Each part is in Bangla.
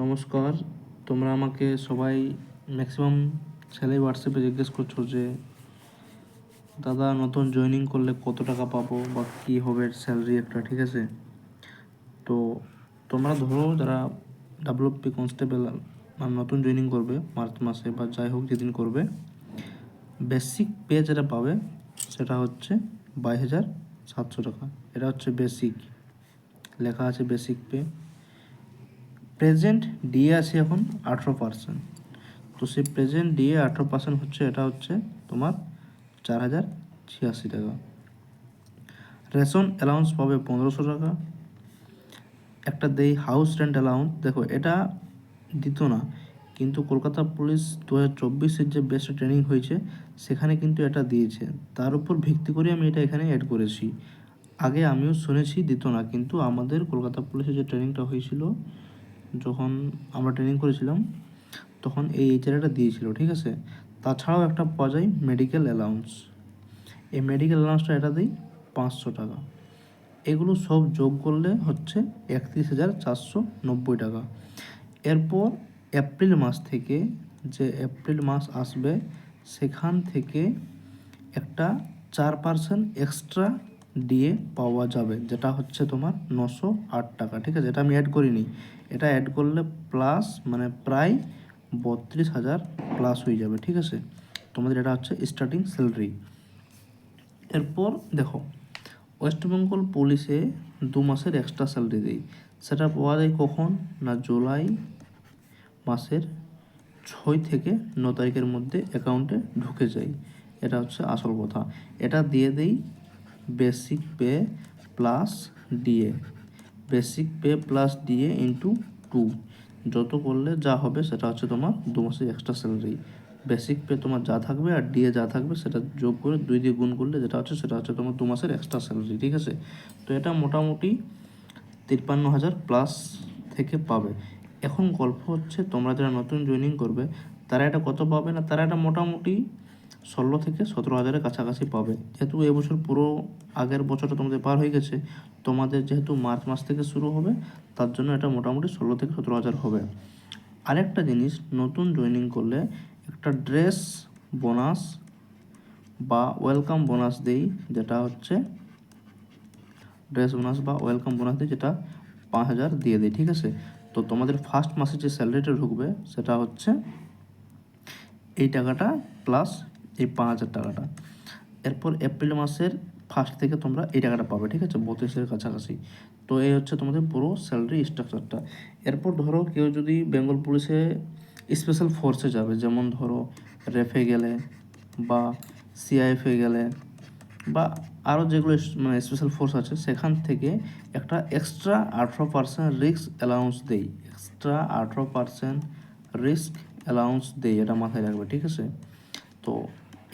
নমস্কার। তোমরা আমাকে সবাই ম্যাক্সিমাম ছেলেই হোয়াটসঅ্যাপে জিজ্ঞেস করছো যে দাদা নতুন জয়েনিং করলে কত টাকা পাবো বা কী হবে স্যালারি একটা, ঠিক আছে? তো তোমরা ধরো যারা ডাব্লিউপি কনস্টেবল নতুন জয়েনিং করবে মার্চ মাসে বা যাই হোক যেদিন করবে, বেসিক পে যেটা পাবে সেটা হচ্ছে 22,700 টাকা। এটা হচ্ছে বেসিক, লেখা আছে বেসিক পে। প্রেজেন্ট ডিএ আছে এখন 18%। তো সেই প্রেজেন্ট ডিএ 18% হচ্ছে, এটা হচ্ছে তোমার 4,086 টাকা। রেশন অ্যালাউন্স পাবে 1500 টাকা। একটা দেই হাউস রেন্ট অ্যালাউন্স, দেখো এটা দিত না, কিন্তু কলকাতা পুলিশ 2024-এর যে বেস্ট ট্রেনিং হয়েছে সেখানে কিন্তু এটা দিয়েছে। তার উপর ভিত্তি করে আমি এটা এখানে অ্যাড করেছি। আগে আমিও শুনেছি দিত না, কিন্তু আমাদের কলকাতা পুলিশের যে ট্রেনিংটা হয়েছিল, যখন আমরা ট্রেনিং করেছিলাম তখন এই জায়গাটা দিয়েছিল, ঠিক আছে? তাছাড়াও একটা পাওয়া যায় মেডিকেল অ্যালাউন্স। এই মেডিকেল অ্যালাউন্সটা এটা দিই 500 টাকা। এগুলো সব যোগ করলে হচ্ছে 31,490 টাকা। এরপর এপ্রিল মাস থেকে, যে এপ্রিল মাস আসবে সেখান থেকে একটা 4% এক্সট্রা ডিএ পাওয়া যাবে, যেটা হচ্ছে তোমার 908 টাকা, ঠিক আছে? এটা আমি অ্যাড করিনি, এটা অ্যাড করলে প্লাস মানে প্রায় 32,000 প্লাস হয়ে যাবে, ঠিক আছে? তোমাদের এটা হচ্ছে স্টার্টিং স্যালারি। এরপর দেখো, ওয়েস্ট বেঙ্গল পুলিশে 2 মাসের এক্সট্রা স্যালারি দেয়। সেটা পাওয়া যায় কখন না, জুলাই মাসের 6 থেকে 9 তারিখের মধ্যে অ্যাকাউন্টে ঢুকে যায়। এটা হচ্ছে আসল কথা। এটা দিয়ে দেই basic pay plus DA, basic pay plus DA into 2, যত করলে যা হবে সেটা হচ্ছে তোমার 2 মাসের এক্সট্রা স্যালারি। বেসিক পে তোমার যা থাকবে আর ডিএ যা থাকবে সেটা যোগ করে 2 দিয়ে গুণ করলে যেটা হচ্ছে সেটা হচ্ছে তোমার 2 মাসের এক্সট্রা স্যালারি, ঠিক আছে? তো এটা মোটামুটি 53,000 প্লাস থেকে পাবে। এখন গল্প হচ্ছে তোমরা যারা নতুন জয়েনিং করবে তারা এটা কত পাবে না, তারা এটা মোটামুটি 16 থেকে 17,000-এর কাছাকাছি পাবে। যেহেতু এবছর পুরো আগের বছরটা তোমাদের পার হয়ে গেছে, তোমাদের যেহেতু মার্চ মাস থেকে শুরু হবে তার জন্য এটা মোটামুটি 16 থেকে 17,000 হবে। আরেকটা জিনিস, নতুন জয়েনিং করলে একটা ড্রেস বোনাস বা ওয়েলকাম বোনাস দেই, যেটা হচ্ছে ড্রেস বোনাস বা ওয়েলকাম বোনাস দিই, যেটা 5,000 দিয়ে দিই, ঠিক আছে? তো তোমাদের ফার্স্ট মাসে যে স্যালারিটা ঢুকবে সেটা হচ্ছে এই টাকাটা প্লাস এই 5,000 টাকাটা। এরপর এপ্রিল মাসের ফার্স্ট থেকে তোমরা এই টাকাটা পাবে, ঠিক আছে? 32,000-এর কাছাকাছি। তো এই হচ্ছে তোমাদের পুরো স্যালারি স্ট্রাকচারটা। এরপর ধরো কেউ যদি বেঙ্গল পুলিশে স্পেশাল ফোর্সে যাবে, যেমন ধরো রেফে গেলে বা সিআইএফে গেলে বা আরও যেগুলো মানে স্পেশাল ফোর্স আছে, সেখান থেকে একটা এক্সট্রা 18% রিস্ক অ্যালাউন্স দেই, এক্সট্রা 18% রিস্ক অ্যালাউন্স দেই, এটা মাথায় রাখবে, ঠিক আছে? তো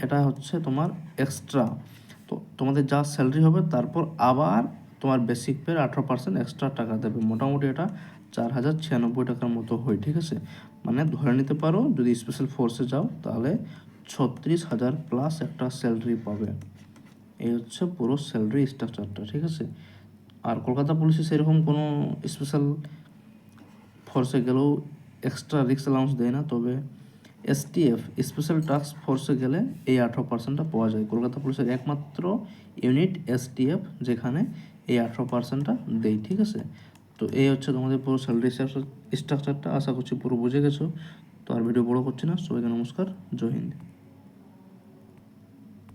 এটা হচ্ছে তোমার এক্সট্রা। তো তোমাদের যা স্যালারি হবে তারপর আবার তোমার বেসিক পের 18% এক্সট্রা টাকা দেবে। মোটামুটি এটা 4,096 টাকার মতো হয়, ঠিক আছে? মানে ধরে নিতে পারো যদি স্পেশাল ফোর্সে যাও তাহলে 36,000 প্লাস একটা স্যালারি পাবে। এই হচ্ছে পুরো স্যালারি স্ট্রাকচারটা, ঠিক আছে? আর কলকাতা পুলিশে সেরকম কোনো স্পেশাল ফোর্সে গেলেও এক্সট্রা রিস্ক অ্যালাউন্স দেয় না, তবে এসটিএফ স্পেশাল টাস্ক ফোর্সে গেলে এই 18%টা পাওয়া যায়। কলকাতা পুলিশের একমাত্র ইউনিট এসটিএফ যেখানে এই 18%টা দেয়, ঠিক আছে? তো এই হচ্ছে তোমাদের পুরো স্যালারি স্ট্রাকচারটা। আশা করছি পুরো বুঝে গেছো। তো আর ভিডিও বড় করছি না, সবাইকে নমস্কার, জয় হিন্দ।